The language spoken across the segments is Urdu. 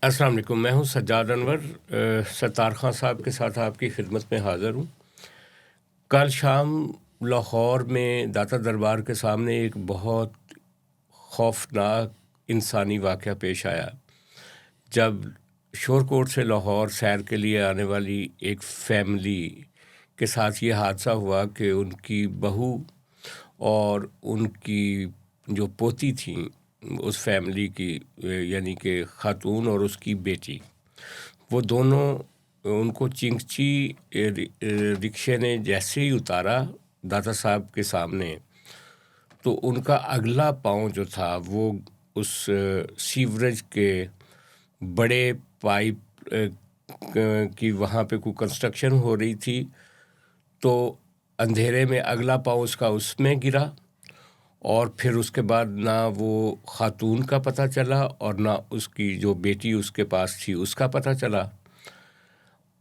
السلام علیکم، میں ہوں سجاد انور، ستار خان صاحب کے ساتھ آپ کی خدمت میں حاضر ہوں۔ کل شام لاہور میں داتا دربار کے سامنے ایک بہت خوفناک انسانی واقعہ پیش آیا، جب شور کوٹ سے لاہور سیر کے لیے آنے والی ایک فیملی کے ساتھ یہ حادثہ ہوا کہ ان کی بہو اور ان کی جو پوتی تھیں اس فیملی کی، یعنی کہ خاتون اور اس کی بیٹی، وہ دونوں ان کو چنگچی رکشے نے جیسے ہی اتارا داتا صاحب کے سامنے، تو ان کا اگلا پاؤں جو تھا وہ اس سیوریج کے بڑے پائپ کی وہاں پہ کوئی کنسٹرکشن ہو رہی تھی، تو اندھیرے میں اگلا پاؤں اس کا اس میں گرا، اور پھر اس کے بعد نہ وہ خاتون کا پتہ چلا اور نہ اس کی جو بیٹی اس کے پاس تھی اس کا پتہ چلا۔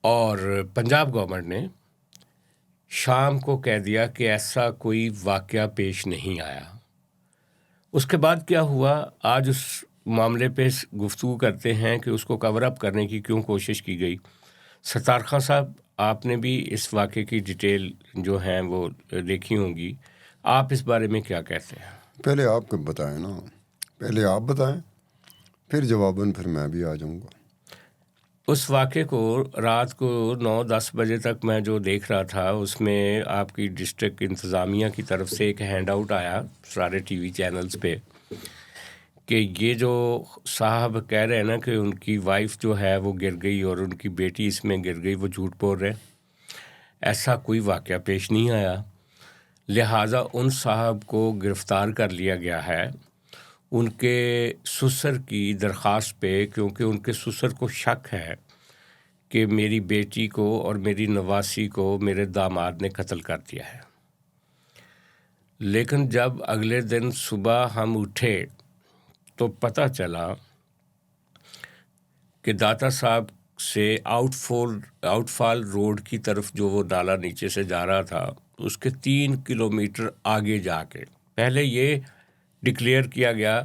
اور پنجاب گورنمنٹ نے شام کو کہہ دیا کہ ایسا کوئی واقعہ پیش نہیں آیا۔ اس کے بعد کیا ہوا، آج اس معاملے پہ گفتگو کرتے ہیں کہ اس کو کور اپ کرنے کی کیوں کوشش کی گئی۔ ستار خان صاحب، آپ نے بھی اس واقعے کی ڈیٹیل جو ہیں وہ دیکھی ہوں گی، آپ اس بارے میں کیا کہتے ہیں؟ پہلے آپ کو بتائیں نا، پہلے آپ بتائیں، پھر جواباً پھر میں بھی آ جاؤں گا۔ اس واقعے کو رات کو 9-10 بجے تک میں جو دیکھ رہا تھا، اس میں آپ کی ڈسٹرکٹ انتظامیہ کی طرف سے ایک ہینڈ آؤٹ آیا سارے ٹی وی چینلز پہ کہ یہ جو صاحب کہہ رہے ہیں نا کہ ان کی وائف جو ہے وہ گر گئی اور ان کی بیٹی اس میں گر گئی، وہ جھوٹ بول رہے، ایسا کوئی واقعہ پیش نہیں آیا۔ لہٰذا ان صاحب کو گرفتار کر لیا گیا ہے ان کے سسر کی درخواست پہ، کیونکہ ان کے سسر کو شک ہے کہ میری بیٹی کو اور میری نواسی کو میرے داماد نے قتل کر دیا ہے۔ لیکن جب اگلے دن صبح ہم اٹھے تو پتہ چلا کہ داتا صاحب سے آؤٹ فال روڈ کی طرف جو وہ نالا نیچے سے جا رہا تھا، اس کے 3 کلومیٹر آگے جا کے پہلے یہ ڈکلیئر کیا گیا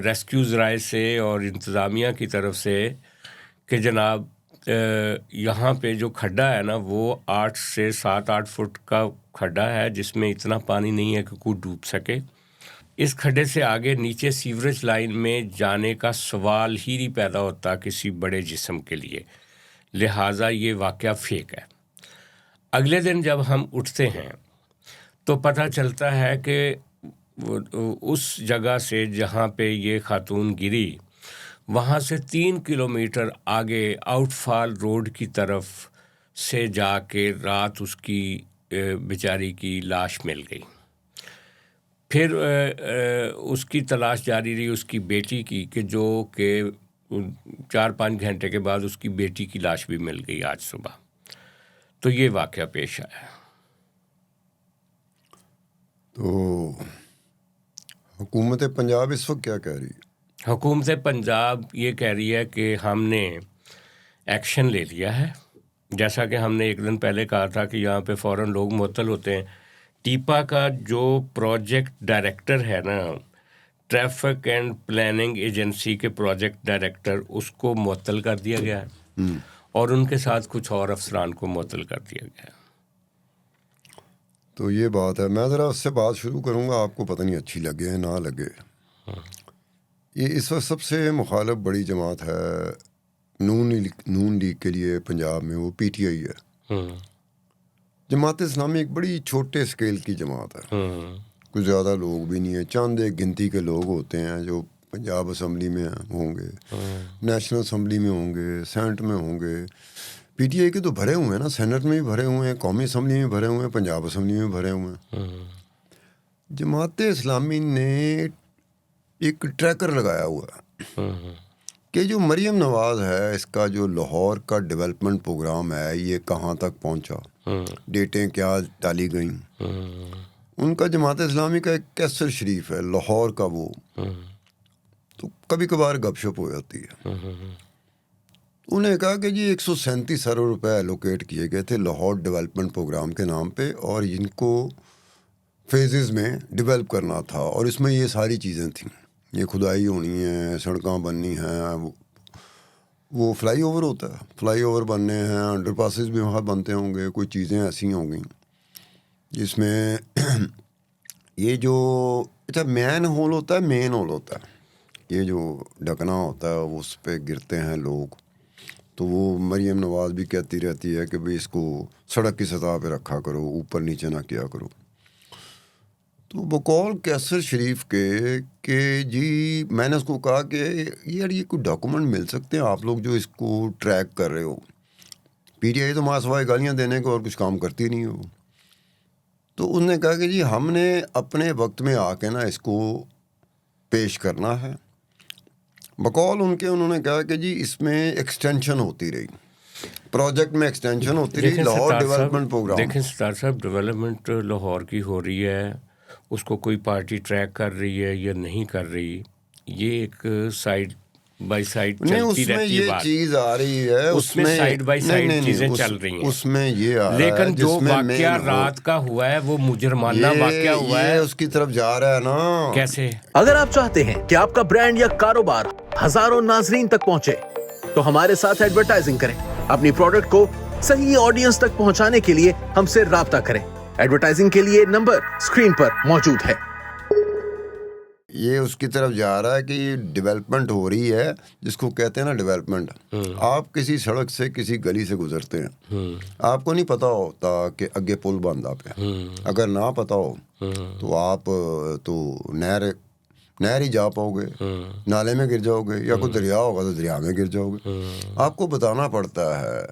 ریسکیو ذرائع سے اور انتظامیہ کی طرف سے کہ جناب یہاں پہ جو کھڈا ہے نا وہ 8 سے 7-8 فٹ کا کھڈا ہے، جس میں اتنا پانی نہیں ہے کہ کوئی ڈوب سکے۔ اس کھڈے سے آگے نیچے سیوریج لائن میں جانے کا سوال ہی نہیں پیدا ہوتا کسی بڑے جسم کے لیے، لہٰذا یہ واقعہ فیک ہے۔ اگلے دن جب ہم اٹھتے ہیں تو پتہ چلتا ہے کہ اس جگہ سے جہاں پہ یہ خاتون گری، وہاں سے 3 کلومیٹر آگے آؤٹ فال روڈ کی طرف سے جا کے رات اس کی بیچاری کی لاش مل گئی۔ پھر اس کی تلاش جاری رہی اس کی بیٹی کی، کہ جو کہ 4-5 گھنٹے کے بعد اس کی بیٹی کی لاش بھی مل گئی آج صبح۔ تو یہ واقعہ پیش آیا۔ تو حکومت پنجاب اس وقت کیا کہہ رہی ہے؟ حکومت پنجاب یہ کہہ رہی ہے کہ ہم نے ایکشن لے لیا ہے، جیسا کہ ہم نے ایک دن پہلے کہا تھا کہ یہاں پہ فوراً لوگ معطل ہوتے ہیں۔ ٹیپا کا جو پروجیکٹ ڈائریکٹر ہے نا، ٹریفک اینڈ پلاننگ ایجنسی کے پروجیکٹ ڈائریکٹر، اس کو معطل کر دیا گیا ہے، اور ان کے ساتھ کچھ اور افسران کو معطل کر دیا گیا ہے۔ تو یہ بات ہے، میں ذرا اس سے بات شروع کروں گا، آپ کو پتہ نہیں اچھی لگے نہ لگے۔ یہ اس وقت سب سے مخالف بڑی جماعت ہے نون لیگ کے لیے پنجاب میں، وہ پی ٹی آئی ہے۔ جماعت اسلامی ایک بڑی چھوٹے سکیل کی جماعت ہے، کچھ زیادہ لوگ بھی نہیں ہیں، چند ایک گنتی کے لوگ ہوتے ہیں جو پنجاب اسمبلی میں ہوں گے، نیشنل اسمبلی میں ہوں گے، سینٹ میں ہوں گے۔ پی ٹی آئی کے تو بھرے ہوئے ہیں نا، سینٹ میں بھی بھرے ہوئے ہیں، قومی اسمبلی میں بھرے ہوئے ہیں، پنجاب اسمبلی میں بھرے ہوئے ہیں۔ جماعت اسلامی نے ایک ٹریکر لگایا ہوا ہے کہ جو مریم نواز ہے، اس کا جو لاہور کا ڈیولپمنٹ پروگرام ہے، یہ کہاں تک پہنچا، ڈیٹیں کیا ڈالی گئیں۔ ان کا جماعت اسلامی کا ایک کیسر شریف ہے لاہور کا، وہ تو کبھی کبھار گپ شپ ہو جاتی ہے۔ انہوں نے کہا کہ جی 137 ارب روپے ایلوکیٹ کیے گئے تھے لاہور ڈیولپمنٹ پروگرام کے نام پہ، اور ان کو فیزز میں ڈیولپ کرنا تھا، اور اس میں یہ ساری چیزیں تھیں، یہ کھدائی ہونی ہے، سڑکاں بننی ہیں، وہ فلائی اوور ہوتا ہے, فلائی اوور بننے ہیں, انڈر پاسز بھی وہاں بنتے ہوں گے, کوئی چیزیں ایسی ہوں گی جس میں یہ جو اچھا مین ہول ہوتا ہے, مین ہول ہوتا ہے, یہ جو ڈھکنا ہوتا ہے وہ اس پہ گرتے ہیں لوگ, تو وہ مریم نواز بھی کہتی رہتی ہے کہ بھئی اس کو سڑک کی سطح پہ رکھا کرو, اوپر نیچے نہ کیا کرو. تو بقول کیسر شریف کے کہ جی میں نے اس کو کہا کہ یار یہ کوئی ڈاکومنٹ مل سکتے ہیں آپ لوگ جو اس کو ٹریک کر رہے ہو, پی ٹی آئی تو ماں سوائے گالیاں دینے کو اور کچھ کام کرتی نہیں ہو. تو انہوں نے کہا کہ جی ہم نے اپنے وقت میں آ کے نا اس کو پیش کرنا ہے. بقول ان کے انہوں نے کہا کہ جی اس میں ایکسٹینشن ہوتی رہی, پروجیکٹ میں ایکسٹینشن ہوتی رہی, لاہور ڈیولپمنٹ پروگرام. دیکھیں ستار صاحب, ڈیولپمنٹ لاہور کی ہو رہی ہے, اس کو کوئی پارٹی ٹریک کر رہی ہے یا نہیں کر رہی, یہ ایک سائڈ بائی سائڈ چلتی رہتی ہے بات. چیز آ رہی ہے اس میں سائڈ بائی سائڈ چیزیں چل رہی ہیں, اس میں یہ آ رہا ہے, لیکن جو واقعہ رات کا ہوا ہے وہ مجرمانہ واقعہ ہوا ہے, اس کی طرف جا رہا ہے نا. کیسے؟ اگر آپ چاہتے ہیں کہ آپ کا برانڈ یا کاروبار ہزاروں ناظرین تک پہنچے تو ہمارے ساتھ ایڈورٹائزنگ کریں. اپنی پروڈکٹ کو صحیح آڈینس تک پہنچانے کے لیے ہم سے رابطہ کریں. ایڈورٹائزنگ کے لیے نمبر اسکرین پر موجود ہے. یہ اس کی طرف جا رہا ہے کہ یہ ڈیولپمنٹ ہو رہی ہے جس کو کہتے ہیں نا ڈیولپمنٹ. آپ کسی سڑک سے کسی گلی سے گزرتے ہیں, آپ کو نہیں پتا ہوتا کہ اگے پل باندھا پہ, اگر نہ پتا ہو تو آپ تو نہر ہی جا پاؤ گے, نالے میں گر جاؤ گے, یا کوئی دریا ہوگا تو دریا میں گر جاؤ گے. آپ کو بتانا پڑتا ہے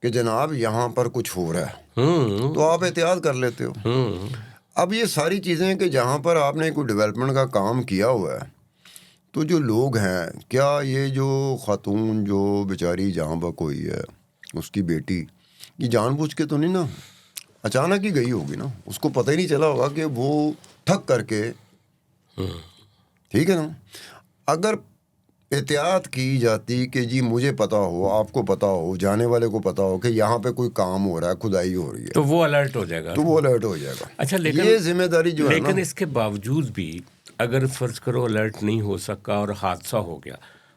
کہ جناب یہاں پر کچھ ہو رہا ہے, تو آپ احتیاط کر لیتے ہو. اب یہ ساری چیزیں کہ جہاں پر آپ نے کوئی ڈیولپمنٹ کا کام کیا ہوا ہے, تو جو لوگ ہیں, کیا یہ جو خاتون جو بیچاری جہاں بک ہوئی ہے, اس کی بیٹی, یہ جان بوجھ کے تو نہیں نا اچانک ہی گئی ہوگی نا, اس کو پتہ ہی نہیں چلا ہوگا کہ وہ ٹھک کر کے, ٹھیک ہے نا. اگر احتیاط کی جاتی کہ جی مجھے پتا ہو, آپ کو پتا ہو, جانے والے کو پتا ہو کہ یہاں پہ کوئی کام ہو رہا ہے, کھدائی ہو رہی ہے, تو وہ الرٹ ہو جائے گا, تو وہ الرٹ ہو جائے گا. اچھا لیکن یہ ذمہ داری جو ہے نا, لیکن اس کے باوجود بھی اگر فرض کرو الرٹ نہیں ہو سکا اور حادثہ ہو گیا,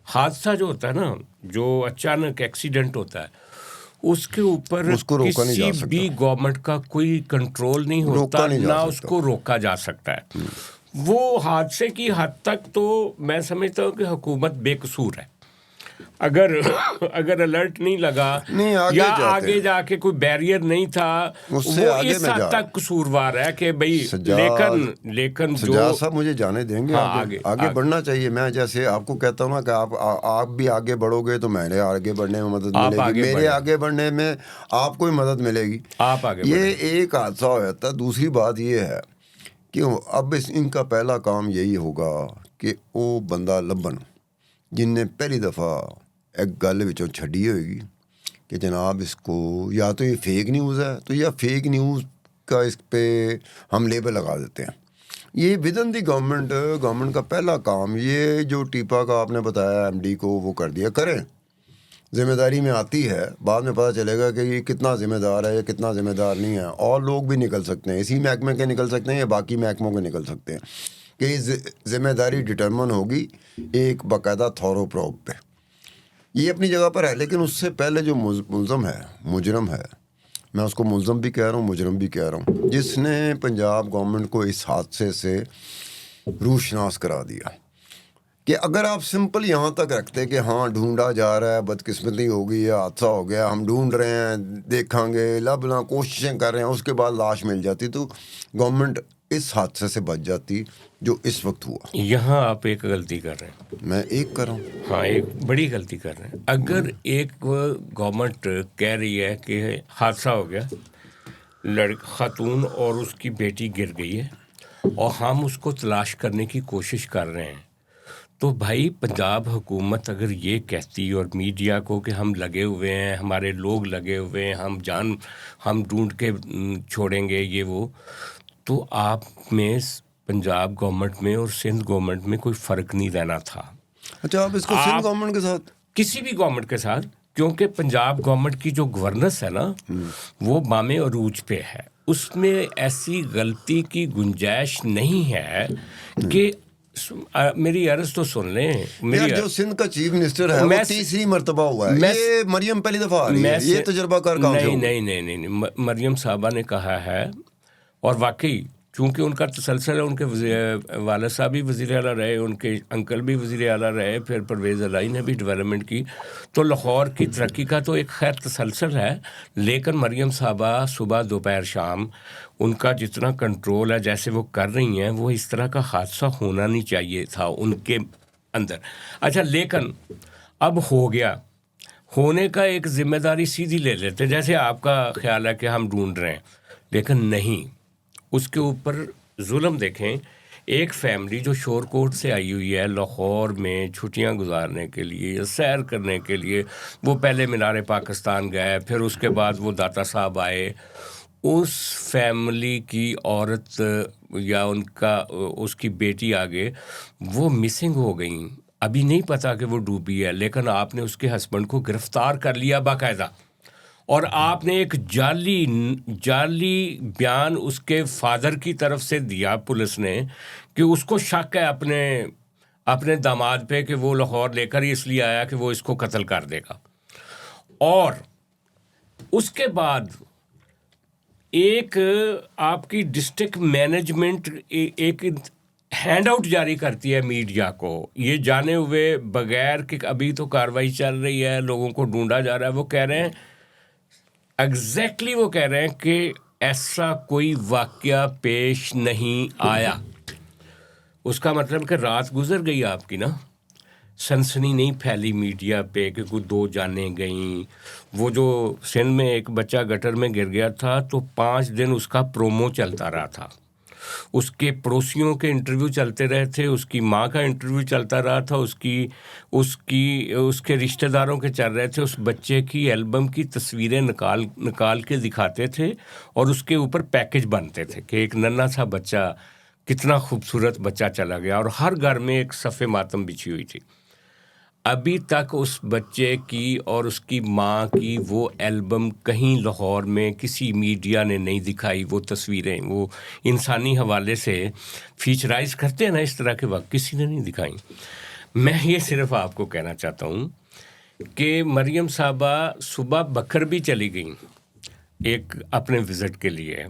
حادثہ جو ہوتا ہے نا, جو اچانک ایکسیڈنٹ ہوتا ہے, اس کے اوپر کسی بھی گورنمنٹ کا کوئی کنٹرول نہیں ہوتا, نہ اس کو روکا جا سکتا ہے. وہ حادثے کی حد تک تو میں سمجھتا ہوں کہ حکومت بے قصور ہے. اگر الرٹ نہیں لگا یا آگے جا کے کوئی بیریئر نہیں تھا, وہ اس حد تک قصوروار ہے کہ بھائی. لیکن سجاد صاحب مجھے جانے دیں گے, آگے بڑھنا چاہیے. میں جیسے آپ کو کہتا ہوں نا کہ آپ بھی آگے بڑھو گے تو میرے آگے بڑھنے میں مدد ملے گی, میرے آگے بڑھنے میں آپ کو ہی مدد ملے گی. یہ ایک حادثہ ہو جاتا ہے. دوسری بات یہ ہے کہ اب ان کا پہلا کام یہی ہوگا کہ وہ بندہ لبن جن نے پہلی دفعہ ایک گل وچوں چھڈی ہوئے گی کہ جناب اس کو یا تو یہ فیک نیوز ہے, تو یا فیک نیوز کا اس پہ ہم لیبل لگا دیتے ہیں. یہ ود ان دی گورنمنٹ کا پہلا کام, یہ جو ٹیپا کا آپ نے بتایا ایم ڈی کو وہ کر دیا, کریں, ذمہ داری میں آتی ہے. بعد میں پتہ چلے گا کہ یہ کتنا ذمہ دار ہے یا کتنا ذمہ دار نہیں ہے. اور لوگ بھی نکل سکتے ہیں, اسی محکمے کے نکل سکتے ہیں یا باقی محکموں کے نکل سکتے ہیں, کہ ذمہ داری ڈٹرمن ہوگی ایک باقاعدہ تھورو پروب پہ. یہ اپنی جگہ پر ہے, لیکن اس سے پہلے جو ملزم ہے, مجرم ہے, میں اس کو ملزم بھی کہہ رہا ہوں, مجرم بھی کہہ رہا ہوں, جس نے پنجاب گورنمنٹ کو اس حادثے سے روشناس کرا دیا. کہ اگر آپ سمپل یہاں تک رکھتے کہ ہاں ڈھونڈا جا رہا ہے, بدقسمتی ہو گئی ہے, حادثہ ہو گیا, ہم ڈھونڈ رہے ہیں, دیکھیں گے, لبنا کوششیں کر رہے ہیں, اس کے بعد لاش مل جاتی, تو گورنمنٹ اس حادثے سے بچ جاتی جو اس وقت ہوا. یہاں آپ ایک غلطی کر رہے ہیں. میں ایک کر رہا ہوں, ہاں ایک بڑی غلطی کر رہے ہیں. اگر ایک گورنمنٹ کہہ رہی ہے کہ حادثہ ہو گیا, خاتون اور اس کی بیٹی گر گئی ہے, اور ہم اس کو تلاش کرنے کی کوشش کر رہے ہیں, تو بھائی پنجاب حکومت اگر یہ کہتی اور میڈیا کو کہ ہم لگے ہوئے ہیں, ہمارے لوگ لگے ہوئے ہیں, ہم ڈھونڈ کے چھوڑیں گے یہ وہ, تو آپ میں پنجاب گورنمنٹ میں اور سندھ گورنمنٹ میں کوئی فرق نہیں رہنا تھا. اچھا آپ اس کو سندھ گورنمنٹ کے ساتھ, کسی بھی گورنمنٹ کے ساتھ, کیونکہ پنجاب گورنمنٹ کی جو گورننس ہے نا وہ بام عروج پہ ہے. اس میں ایسی غلطی کی گنجائش نہیں ہے کہ میری عرض تو سن لیں. یار جو سندھ کا چیف منسٹر ہے وہ تیسری مرتبہ ہوا ہے, یہ مریم پہلی دفعہ آ رہی ہے, یہ تجربہ کار کہاں سے؟ نہیں, مریم صاحبہ نے کہا ہے, اور واقعی چونکہ ان کا تسلسل ہے, ان کے والد صاحب بھی وزیر اعلیٰ رہے, ان کے انکل بھی وزیر اعلیٰ رہے, پھر پرویز الہی نے بھی ڈیولپمنٹ کی, تو لاہور کی ترقی کا تو ایک خیر تسلسل ہے. لیکن مریم صاحبہ صبح دوپہر شام ان کا جتنا کنٹرول ہے, جیسے وہ کر رہی ہیں, وہ اس طرح کا حادثہ ہونا نہیں چاہیے تھا ان کے اندر. اچھا لیکن اب ہو گیا, ہونے کا ایک ذمہ داری سیدھی لے لیتے, جیسے آپ کا خیال ہے کہ ہم ڈھونڈ رہے ہیں, لیکن نہیں, اس کے اوپر ظلم. دیکھیں, ایک فیملی جو شور کوٹ سے آئی ہوئی ہے لاہور میں چھٹیاں گزارنے کے لیے یا سیر کرنے کے لیے, وہ پہلے مینار پاکستان گئے, پھر اس کے بعد وہ داتا صاحب آئے, اس فیملی کی عورت یا اس کی بیٹی آگے وہ مسنگ ہو گئیں. ابھی نہیں پتا کہ وہ ڈوبی ہے, لیکن آپ نے اس کے ہسبینڈ کو گرفتار کر لیا باقاعدہ, اور آپ نے ایک جعلی بیان اس کے فادر کی طرف سے دیا پولیس نے کہ اس کو شک ہے اپنے داماد پہ کہ وہ لاہور لے کر ہی اس لیے آیا کہ وہ اس کو قتل کر دے گا. اور اس کے بعد ایک آپ کی ڈسٹرکٹ مینجمنٹ ایک ہینڈ آؤٹ جاری کرتی ہے میڈیا کو, یہ جانے ہوئے بغیر کہ ابھی تو کارروائی چل رہی ہے, لوگوں کو ڈھونڈا جا رہا ہے. وہ کہہ رہے ہیں ایگزیکٹلی وہ کہہ رہے ہیں کہ ایسا کوئی واقعہ پیش نہیں آیا. اس کا مطلب کہ رات گزر گئی آپ کی نا, سنسنی نہیں پھیلی میڈیا پہ کہ کوئی 2 جانیں گئیں. وہ جو سندھ میں ایک بچہ گٹر میں گر گیا تھا تو 5 دن اس کا پرومو چلتا رہا تھا, اس کے پڑوسیوں کے انٹرویو چلتے رہے تھے, اس کی ماں کا انٹرویو چلتا رہا تھا, اس کے رشتہ داروں کے چل رہے تھے. اس بچے کی البم کی تصویریں نکال کے دکھاتے تھے, اور اس کے اوپر پیکج بنتے تھے کہ ایک ننھا سا بچہ, کتنا خوبصورت بچہ چلا گیا, اور ہر گھر میں ایک صف ماتم بچھی ہوئی تھی. ابھی تک اس بچے کی اور اس کی ماں کی وہ البم کہیں لاہور میں کسی میڈیا نے نہیں دکھائی. وہ تصویریں وہ انسانی حوالے سے فیچرائز کرتے ہیں نا اس طرح کے وقت, کسی نے نہیں دکھائیں. میں یہ صرف آپ کو کہنا چاہتا ہوں کہ مریم صاحبہ صبح بکر بھی چلی گئیں ایک اپنے وزٹ کے لیے.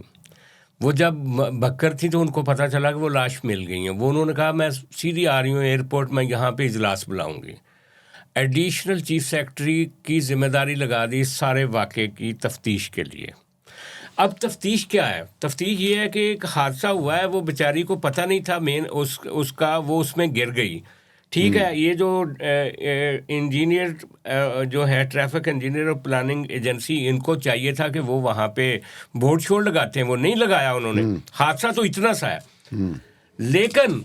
وہ جب بکر تھی تو ان کو پتہ چلا کہ وہ لاش مل گئی ہیں. وہ انہوں نے کہا میں سیدھی آ رہی ہوں ایئرپورٹ, میں یہاں پہ اجلاس بلاؤں گی. ایڈیشنل چیف سیکرٹری کی ذمہ داری لگا دی سارے واقعے کی تفتیش کے لیے. اب تفتیش کیا ہے؟ تفتیش یہ ہے کہ ایک حادثہ ہوا ہے, وہ بیچاری کو پتہ نہیں تھا مین اس کا, وہ اس میں گر گئی. ٹھیک ہے, یہ جو انجینئر جو ہے ٹریفک انجینئر اور پلاننگ ایجنسی, ان کو چاہیے تھا کہ وہ وہاں پہ بورڈ شوڑ لگاتے ہیں, وہ نہیں لگایا انہوں نے. حادثہ تو اتنا سا ہے. لیکن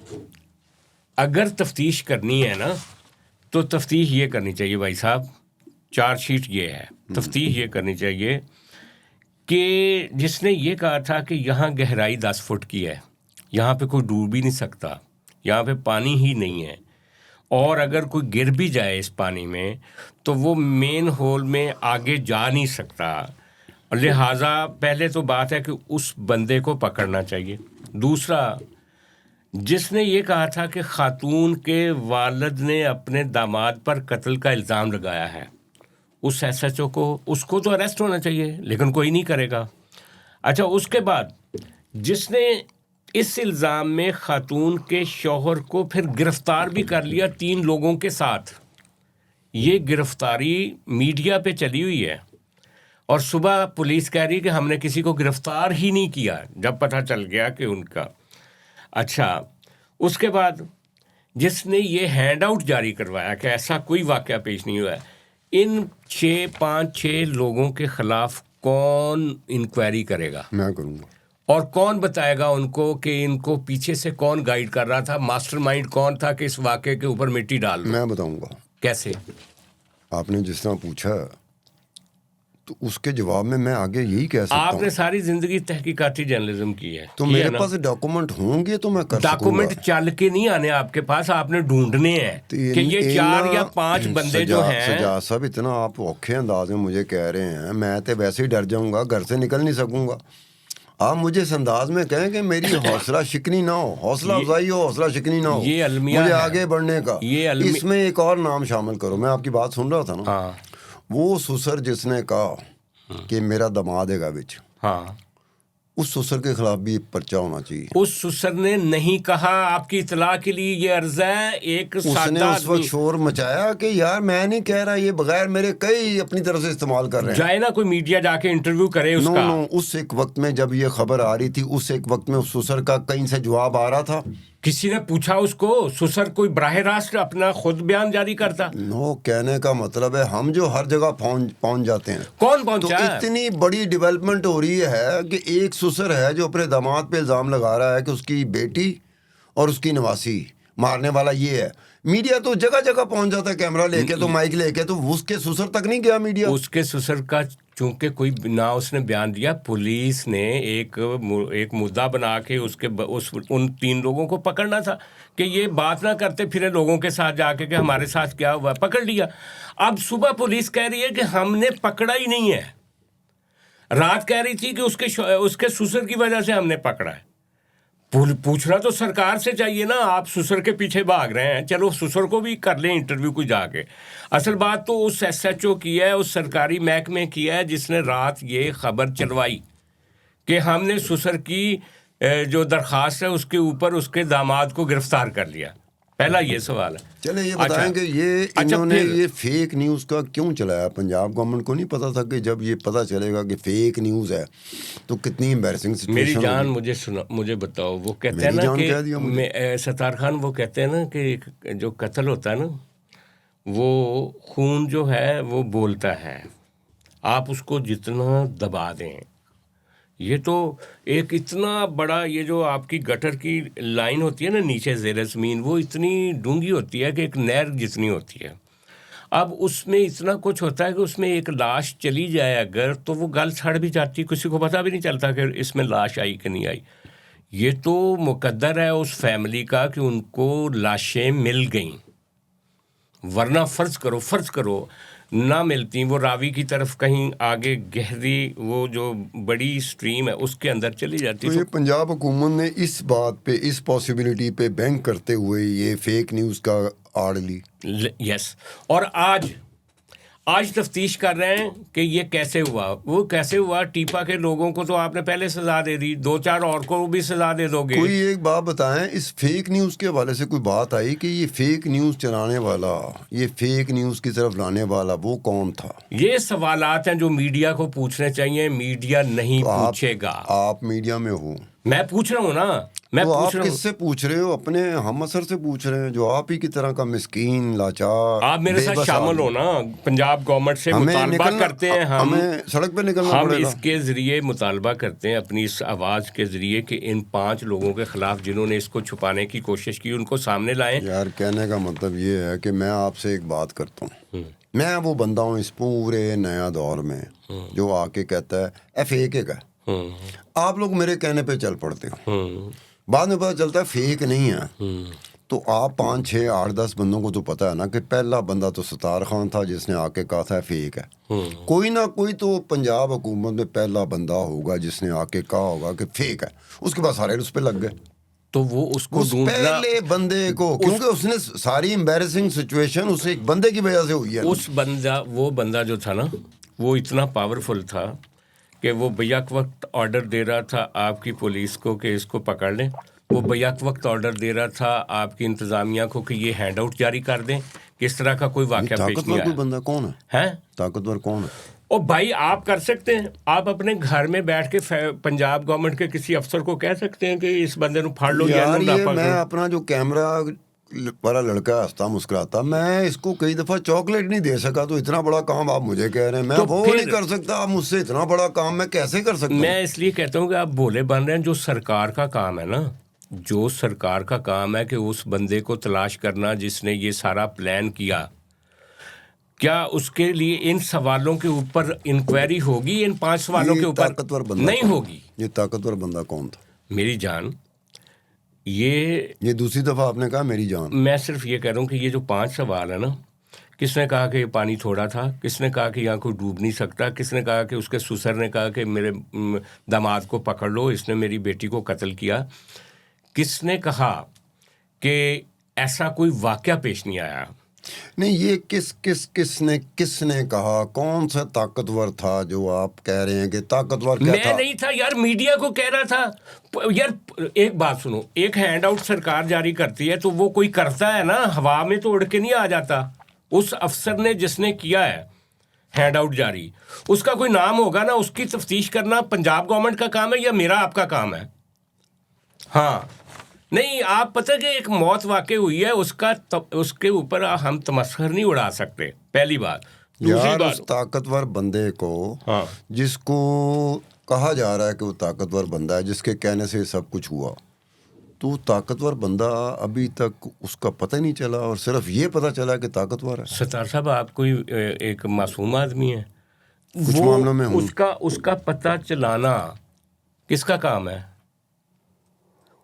اگر تفتیش کرنی ہے نا تو تفتیش یہ کرنی چاہیے بھائی صاحب, چارج شیٹ یہ ہے, تفتیش یہ کرنی چاہیے کہ جس نے یہ کہا تھا کہ یہاں گہرائی 10 فٹ کی ہے, یہاں پہ کوئی ڈوب بھی نہیں سکتا, یہاں پہ پانی ہی نہیں ہے, اور اگر کوئی گر بھی جائے اس پانی میں تو وہ مین ہول میں آگے جا نہیں سکتا. لہٰذا پہلے تو بات ہے کہ اس بندے کو پکڑنا چاہیے. دوسرا, جس نے یہ کہا تھا کہ خاتون کے والد نے اپنے داماد پر قتل کا الزام لگایا ہے, اس ایس ایچ او کو, اس کو تو اریسٹ ہونا چاہیے, لیکن کوئی نہیں کرے گا. اچھا, اس کے بعد جس نے اس الزام میں خاتون کے شوہر کو پھر گرفتار بھی کر لیا 3 لوگوں کے ساتھ, یہ گرفتاری میڈیا پہ چلی ہوئی ہے, اور صبح پولیس کہہ رہی کہ ہم نے کسی کو گرفتار ہی نہیں کیا جب پتہ چل گیا کہ ان کا. اچھا, اس کے بعد جس نے یہ ہینڈ آؤٹ جاری کروایا کہ ایسا کوئی واقعہ پیش نہیں ہوا ہے, ان 5-6 لوگوں کے خلاف کون انکوائری کرے گا؟ میں کروں گا. اور کون بتائے گا ان کو کہ ان کو پیچھے سے کون گائیڈ کر رہا تھا, ماسٹر مائنڈ کون تھا کہ اس واقعے کے اوپر مٹی ڈال دو؟ میں بتاؤں گا. کیسے؟ آپ نے جس طرح پوچھا تو اس کے جواب میں آگے یہی کہہ سکتا ہوں. آپ نے ساری زندگی تحقیقاتی جرنلزم کی ہے, تو میرے پاس ڈاکومنٹ ہوں گے تو میں کر سکوں گا. ڈاکومنٹ چل کے نہیں آنے آپ کے پاس, آپ نے ڈھونڈنے ہیں کہ یہ 4 یا 5 بندے جو ہیں. سجاد صاحب, اتنا آپ اوکھے انداز میں مجھے کہہ رہے ہیں, میں تو ویسے ہی ڈر جاؤں گا, گھر سے نکل نہیں سکوں گا. آپ مجھے اس انداز میں کہیں کہ میری حوصلہ شکنی نہ ہو، حوصلہ افزائی ہو، حوصلہ شکنی نہ ہو، یہ المیہ مجھے ہے، آگے بڑھنے کا. اس میں ایک اور نام شامل کرو. میں آپ کی بات سن رہا تھا نا، ہاں وہ سسر جس نے کہا کہ میرا دماد ہے گابچ، ہاں، اس سسر کے خلاف بھی پرچہ ہونا چاہیے. اس سسر نے نہیں کہا. آپ کی اطلاع کے لیے یہ عرض ہے، ایک اس نے سادہ اس وقت آدمی شور مچایا کہ یار میں نہیں کہہ رہا، یہ بغیر میرے کئی اپنی طرف سے استعمال کر رہے ہیں. جائے نا کوئی میڈیا جا کے انٹرویو کرے اس کا. نو اس ایک وقت میں جب یہ خبر آ رہی تھی، اس ایک وقت میں اس سسر کا کہیں سے جواب آ رہا تھا. کسی نے پوچھا اس کو؟ سسر کوئی براہ راست اپنا خود بیان جاری کرتا؟ نو کہنے کا مطلب ہے ہم جو ہر جگہ پہنچ جاتے ہیں. کون تو پہنچا ہے؟ اتنی بڑی ڈیولپمنٹ ہو رہی ہے کہ ایک سسر ہے جو اپنے داماد پہ الزام لگا رہا ہے کہ اس کی بیٹی اور اس کی نواسی مارنے والا یہ ہے. میڈیا تو جگہ جگہ پہنچ جاتا ہے، کیمرہ لے کے، تو مائک لے کے، تو اس کے سسر تک نہیں گیا میڈیا. اس کے سسر کا چونکہ کوئی نہ اس نے بیان دیا، پولیس نے ایک مدعا بنا کے ان 3 لوگوں کو پکڑنا تھا کہ یہ بات نہ کرتے پھرے لوگوں کے ساتھ جا کے کہ ہمارے ساتھ کیا ہوا. پکڑ لیا. اب صبح پولیس کہہ رہی ہے کہ ہم نے پکڑا ہی نہیں ہے. رات کہہ رہی تھی کہ اس کے سسر کی وجہ سے ہم نے پکڑا ہے. پوچھنا تو سرکار سے چاہیے نا. آپ سسر کے پیچھے بھاگ رہے ہیں. چلو سسر کو بھی کر لیں انٹرویو کو جا کے. اصل بات تو اس SHO کی ہے، اس سرکاری محکمے کی ہے جس نے رات یہ خبر چلوائی کہ ہم نے سسر کی جو درخواست ہے اس کے اوپر اس کے داماد کو گرفتار کر لیا. پہلا یہ سوال ہے. چلیں یہ بتائیں کہ یہ انہوں نے یہ فیک نیوز کا کیوں چلایا؟ پنجاب گورنمنٹ کو نہیں پتا تھا کہ جب یہ پتا چلے گا کہ فیک نیوز ہے تو کتنی امبیرسنگ سچویشن؟ میری جان مجھے بتاؤ، وہ کہتے ہیں نا کہ ستار خان وہ کہتے ہیں نا کہ جو قتل ہوتا ہے نا، وہ خون جو ہے وہ بولتا ہے. آپ اس کو جتنا دبا دیں، یہ تو ایک اتنا بڑا، یہ جو آپ کی گٹر کی لائن ہوتی ہے نا نیچے زیر زمین، وہ اتنی ڈونگی ہوتی ہے کہ ایک نہر جتنی ہوتی ہے. اب اس میں اتنا کچھ ہوتا ہے کہ اس میں ایک لاش چلی جائے اگر تو وہ گل سڑ بھی جاتی، کسی کو پتہ بھی نہیں چلتا کہ اس میں لاش آئی کہ نہیں آئی. یہ تو مقدر ہے اس فیملی کا کہ ان کو لاشیں مل گئیں، ورنہ فرض کرو نہ ملتی، وہ راوی کی طرف کہیں آگے گہری وہ جو بڑی سٹریم ہے اس کے اندر چلی جاتی. تو یہ پنجاب حکومت نے اس بات پہ، اس پاسبلٹی پہ بینک کرتے ہوئے یہ فیک نیوز کا آڑ لی. یس. اور آج تفتیش کر رہے ہیں کہ یہ کیسے ہوا. وہ کیسے ہوا؟ ٹیپا کے لوگوں کو تو آپ نے پہلے سزا دے دی، 2-4 اور کو بھی سزا دے دو گے. کوئی ایک بات بتائیں، اس فیک نیوز کے حوالے سے کوئی بات آئی کہ یہ فیک نیوز چلانے والا، یہ فیک نیوز کی طرف لانے والا وہ کون تھا؟ یہ سوالات ہیں جو میڈیا کو پوچھنے چاہیے. میڈیا نہیں پوچھے گا. آپ میڈیا میں ہو، میں پوچھ رہا ہوں نا. آپ کس سے پوچھ رہے ہو؟ اپنے ہم اثر سے پوچھ رہے ہیں جو آپ ہی کی طرح کا مسکین، لاچار. آپ میرے ساتھ شامل ہو نا. پنجاب گورنمنٹ سے مطالبہ کرتے ہیں، ہمیں سڑک پہ نکلنا پڑے گا. اس کے ذریعے مطالبہ کرتے ہیں اپنی اس آواز کے ذریعے کہ ان 5 لوگوں کے خلاف جنہوں نے اس کو چھپانے کی کوشش کی ان کو سامنے لائیں. یار کہنے کا مطلب یہ ہے کہ میں آپ سے ایک بات کرتا ہوں. میں وہ بندہ ہوں اس پورے نیا دور میں جو آ کے کہتا ہے اے فیک ہے. آپ لوگ میرے کہنے پہ چل پڑتے ہو، بعد میں پتہ چلتا ہے فیک نہیں ہے. تو آپ 5, 6, 8, 10 بندوں کو تو پتہ ہے نا کہ پہلا بندہ تو ستار خان تھا جس نے آ کے کہا تھا فیک ہے. کوئی نہ کوئی تو پنجاب حکومت میں پہلا بندہ ہوگا جس نے آ کے کہا ہوگا کہ فیک ہے. اس کے بعد سارے اس پہ لگ گئے. تو وہ اس کو پہلے بندے کو، کیونکہ اس نے ساری امبیرسنگ سچویشن اس ایک بندے کی وجہ سے ہوئی ہے. وہ بندہ جو تھا نا وہ اتنا پاورفل تھا کہ وہ بیک وقت آرڈر دے رہا تھا آپ کی پولیس کو کہ اس کو پکڑ لیں. وہ بیک وقت آرڈر دے رہا تھا آپ کی انتظامیہ کو کہ یہ ہینڈ آؤٹ جاری کر دیں. کس طرح کا کوئی واقعہ پیش نہیں آیا. کوئی بندہ کون ہے؟ طاقتور کون ہے؟ او بھائی آپ کر سکتے ہیں، آپ اپنے گھر میں بیٹھ کے پنجاب گورنمنٹ کے کسی افسر کو کہہ سکتے ہیں کہ اس بندے کو پھاڑ لو. یار یہ میں اپنا جو کیمرہ والا لڑکا ہنستا مسکراتا، میں اس کو کئی دفعہ چاکلیٹ نہیں دے سکا تو اتنا بڑا کام آپ مجھے کہہ رہے ہیں میں وہ نہیں کر سکتا. آپ مجھ سے اتنا بڑا کام میں کیسے کر سکتا ہوں؟ میں اس لیے کہتا ہوں کہ آپ بولے بن رہے ہیں. جو سرکار کا کام ہے نا، جو سرکار کا کام ہے کہ اس بندے کو تلاش کرنا جس نے یہ سارا پلان کیا، کیا اس کے لیے ان سوالوں کے اوپر انکوائری ہوگی؟ ان 5 سوالوں کے اوپر نہیں ہوگی. یہ طاقتور بندہ کون تھا؟ میری جان، یہ دوسری دفعہ آپ نے کہا میری جان. میں صرف یہ کہہ رہا ہوں کہ یہ جو 5 سوال ہے نا کس نے کہا کہ یہ پانی تھوڑا تھا, کس نے کہا کہ یہاں کوئی ڈوب نہیں سکتا, کس نے کہا کہ اس کے سسر نے کہا کہ میرے داماد کو پکڑ لو, اس نے میری بیٹی کو قتل کیا, کس نے کہا کہ ایسا کوئی واقعہ پیش نہیں آیا. نہیں, یہ کس نے کہا, کون سا طاقتور تھا جو آپ کہہ رہے ہیں کہ طاقتور کیا تھا؟ میں نہیں تھا یار, میڈیا کو کہہ رہا تھا. یار ایک بات سنو, ایک ہینڈ آؤٹ سرکار جاری کرتی ہے تو وہ کوئی کرتا ہے نا, ہوا میں تو اڑ کے نہیں آ جاتا. اس افسر نے جس نے کیا ہے ہینڈ آؤٹ جاری, اس کا کوئی نام ہوگا نا, اس کی تفتیش کرنا پنجاب گورنمنٹ کا کام ہے یا میرا آپ کا کام ہے؟ ہاں نہیں, آپ پتہ کہ ایک موت واقع ہوئی ہے, اس کے اوپر ہم تمسخر نہیں اڑا سکتے, پہلی بات. یار اس طاقتور بندے کو, ہاں جس کو کہا جا رہا ہے کہ وہ طاقتور بندہ ہے, جس کے کہنے سے سب کچھ ہوا, تو طاقتور بندہ ابھی تک اس کا پتہ نہیں چلا, اور صرف یہ پتہ چلا کہ طاقتور ہے. ستار صاحب آپ کوئی ایک معصوم آدمی ہے, کچھ معاملوں میں ہوں. اس کا پتہ چلانا کس کا کام ہے؟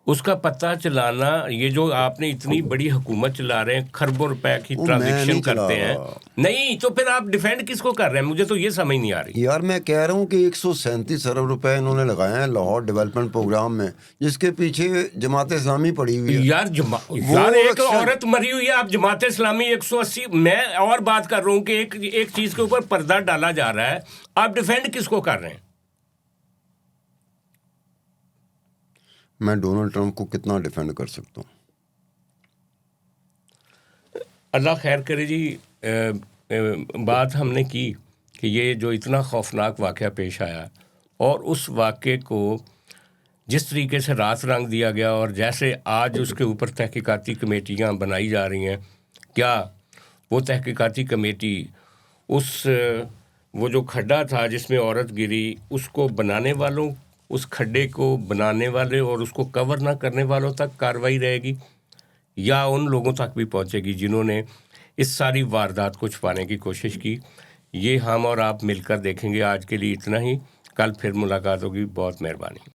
اس کا پتہ چلانا, یہ جو آپ نے اتنی بڑی حکومت چلا رہے ہیں, کھربوں روپے کی ٹرانزیکشن کرتے ہیں, نہیں تو پھر آپ ڈیفینڈ کس کو کر رہے ہیں؟ مجھے تو یہ سمجھ نہیں آ رہی. یار میں کہہ رہا ہوں کہ 137 ارب روپے انہوں نے لگائے ہیں لاہور ڈیولپمنٹ پروگرام میں, جس کے پیچھے جماعت اسلامی پڑی ہوئی ہے. یار ایک عورت مری ہوئی ہے, آپ جماعت اسلامی 180. میں اور بات کر رہا ہوں کہ ایک چیز کے اوپر پردہ ڈالا جا رہا ہے, آپ ڈیفینڈ کس کو کر رہے ہیں؟ میں ڈونلڈ ٹرمپ کو کتنا ڈیفینڈ کر سکتا ہوں؟ اللہ خیر کرے جی. بات ہم نے کی کہ یہ جو اتنا خوفناک واقعہ پیش آیا, اور اس واقعے کو جس طریقے سے رات رنگ دیا گیا, اور جیسے آج اس کے اوپر تحقیقاتی کمیٹیاں بنائی جا رہی ہیں, کیا وہ تحقیقاتی کمیٹی وہ جو کھڈا تھا جس میں عورت گری, اس کو بنانے والوں, اس کھڈے کو بنانے والے اور اس کو کور نہ کرنے والوں تک کارروائی رہے گی, یا ان لوگوں تک بھی پہنچے گی جنہوں نے اس ساری واردات کو چھپانے کی کوشش کی؟ یہ ہم اور آپ مل کر دیکھیں گے. آج کے لیے اتنا ہی, کل پھر ملاقات ہوگی. بہت مہربانی.